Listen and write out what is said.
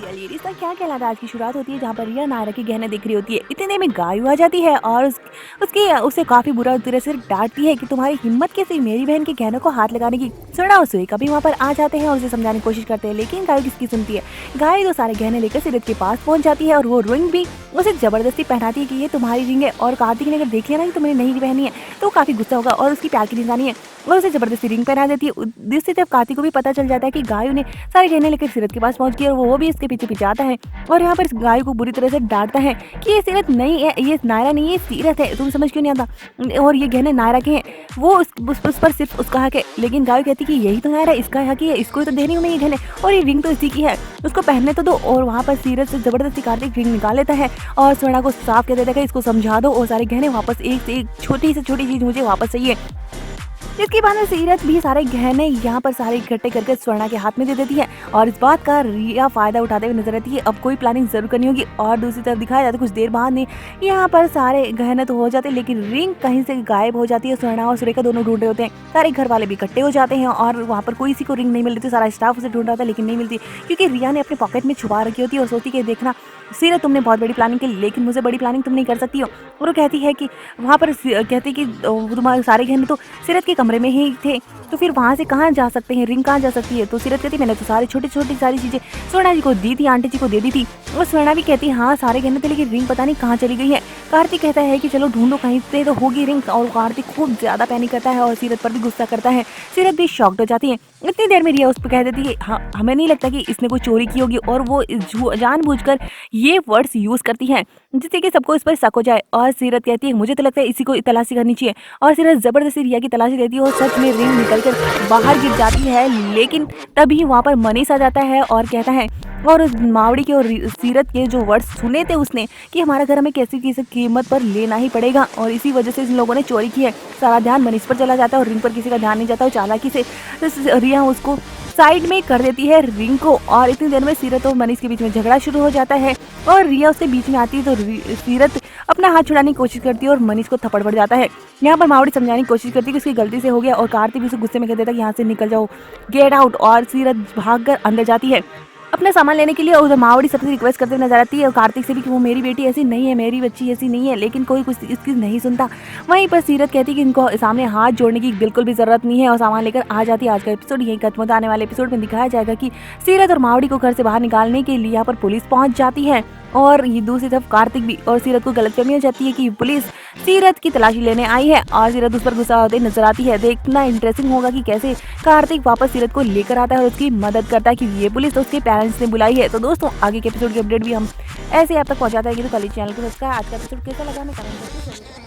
Serial ये रिश्ता क्या कहलाता है आज की शुरुआत होती है जहाँ पर रिया नायरा के गहने देख रही होती है। इतने देर में गायू आ जाती है और उसे काफी बुरा तरह से डांटती है कि तुम्हारी हिम्मत कैसे मेरी बहन के गहनों को हाथ लगाने की। सुना और सुरेखा भी वहाँ पर आ जाते हैं और उसे समझाने की कोशिश करते हैं, लेकिन गायू किसकी सुनती है। गायू तो सारे गहने लेकर सीरत के पास पहुंच जाती है और वो रिंग भी उसे जबरदस्ती पहनाती है कि ये तुम्हारी रिंग है और कार्तिक ने अगर देख लिया ना कि तुमने नहीं पहनी है तो काफी गुस्सा होगा और उसकी प्यार की निशानी है और उसे जबरदस्ती रिंग पहना देती है। जिससे जब कार्तिक को भी पता चल जाता है कि गायू ने सारे गहने लेकर सीरत के पास पहुंच गई और वो भी इसके पीछे पीछे आता है और यहाँ पर गायू को बुरी तरह से डांटता है कि ये सीरत नहीं है, ये नायरा नहीं है, ये सीरत है, तुम समझ क्यों नहीं आता और ये गहने नायरा के हैं, वो उस पर सिर्फ उसका हक है। लेकिन गायू कहती कि यही तो नायरा, इसका हक ही है, इसको ही तो देनी हूँ मैं ये गहने और ये रिंग तो इसी की है, उसको पहनने तो दो। और वहाँ पर सीरत से जबरदस्ती कार्तिक रिंग निकाल लेता है और स्वर्णा को साफ कह देता है इसको समझा दो और सारे गहने वापस एक से एक छोटी से छोटी चीज मुझे वापस चाहिए। इसके बाद में सीरत भी सारे गहने यहाँ पर सारे इकट्ठे करके स्वर्णा के हाथ में दे देती है और इस बात का रिया फायदा उठाते हुए नजर आती है। अब कोई प्लानिंग जरूर करनी होगी और दूसरी तरफ दिखाया जाता है कुछ देर बाद में यहाँ पर सारे गहने तो हो जाते हैं लेकिन रिंग कहीं से गायब हो जाती है। स्वर्णा और सुरेखा दोनों ढूंढ रहे होते हैं, सारे घर वाले भी इकट्ठे हो जाते हैं और वहाँ पर कोई सी को रिंग नहीं मिल रही थी। सारा स्टाफ उसे ढूंढ रहा था लेकिन नहीं मिलती क्योंकि रिया ने अपने पॉकेट में छुपा रखी होती है और सोचती कि देखना सीरत तुमने बहुत बड़ी प्लानिंग की लेकिन मुझे बड़ी प्लानिंग तुम नहीं कर सकती हो। और वो कहती है कि वहाँ पर कहती कि तुम्हारे सारे गहने तो सीरत के कमरे में ही थे तो फिर वहाँ से कहाँ जा सकते हैं, रिंग कहाँ जा सकती है। तो सीरत कहती मैंने तो सारी छोटी छोटी सारी चीज़ें स्वर्णा जी को दी थी, आंटी जी को दे दी थी। और स्वर्णा भी कहती हाँ सारे गहने थे लेकिन रिंग पता नहीं कहाँ चली गई है। कार्तिक कहता है कि चलो ढूंढो कहीं से तो होगी रिंग और कार्तिक खूब ज़्यादा पैनिक करता है और सीरत पर भी गुस्सा करता है। सीरत भी शॉक्ड हो जाती है। इतनी देर में रिया उस पर कह देती है हाँ हमें नहीं लगता कि इसने कोई चोरी की होगी और वो जानबूझकर ये वर्ड्स यूज़ करती है जिससे कि सबको इस पर शक हो जाए। और सीरत कहती है मुझे तो लगता है इसी को तलाशी करनी चाहिए और सीरत जबरदस्ती रिया की तलाशी लेती है और सच में रिंग निकलकर बाहर गिर जाती है। लेकिन तभी वहाँ पर मनीष आ जाता है और कहता है और उस मावड़ी के और सीरत के जो वर्ड्स सुने थे उसने कि हमारा घर हमें कैसी किसी कीमत पर लेना ही पड़ेगा और इसी वजह से इन लोगों ने चोरी की है। सारा ध्यान मनीष पर चला जाता है और रिंग पर किसी का ध्यान नहीं जाता और चालाकी से रिया उसको साइड में कर देती है रिंग को। और इतनी देर में सीरत और मनीष के बीच में झगड़ा शुरू हो जाता है और रिया उसके बीच में आती है तो सीरत अपना हाथ छुड़ाने की कोशिश करती है और मनीष को थप्पड़ पड़ जाता है। यहाँ पर मावड़ी समझाने की कोशिश करती है कि उसकी गलती से हो गया और कार्तिक भी उसे गुस्से में कह देता है कि यहाँ से निकल जाओ, गेट आउट। और सीरत भागकर अंदर जाती है अपना सामान लेने के लिए। उधर मावड़ी सबसे रिक्वेस्ट करते हुए नजर आती है और कार्तिक से भी कि वो मेरी बेटी ऐसी नहीं है, मेरी बच्ची ऐसी नहीं है, लेकिन कोई कुछ इसकी नहीं सुनता। वहीं पर सीरत कहती है कि इनको सामने हाथ जोड़ने की बिल्कुल भी जरूरत नहीं है और सामान लेकर आ जाती है। आज का एपिसोड यही खत्म होता, आने वाले एपिसोड में दिखाया जाएगा कि सीरत और मावड़ी को घर से बाहर निकालने के लिए यहाँ पर पुलिस पहुंच जाती है और ये दूसरी तरफ कार्तिक भी और सीरत को गलतफहमी हो जाती है कि पुलिस सीरत की तलाशी लेने आई है और सीरत उस पर गुस्सा होते नजर आती है। देखना इंटरेस्टिंग होगा कि कैसे कार्तिक वापस सीरत को लेकर आता है और उसकी मदद करता है कि ये पुलिस तो उसके पेरेंट्स ने बुलाई है। तो दोस्तों आगे के एपिसोड की अपडेट भी हम ऐसे आप तक पहुंचाते हैं कि तो कल चैनल को सब्सक्राइब। आज का एपिसोड कैसा लगा हमें कमेंट करके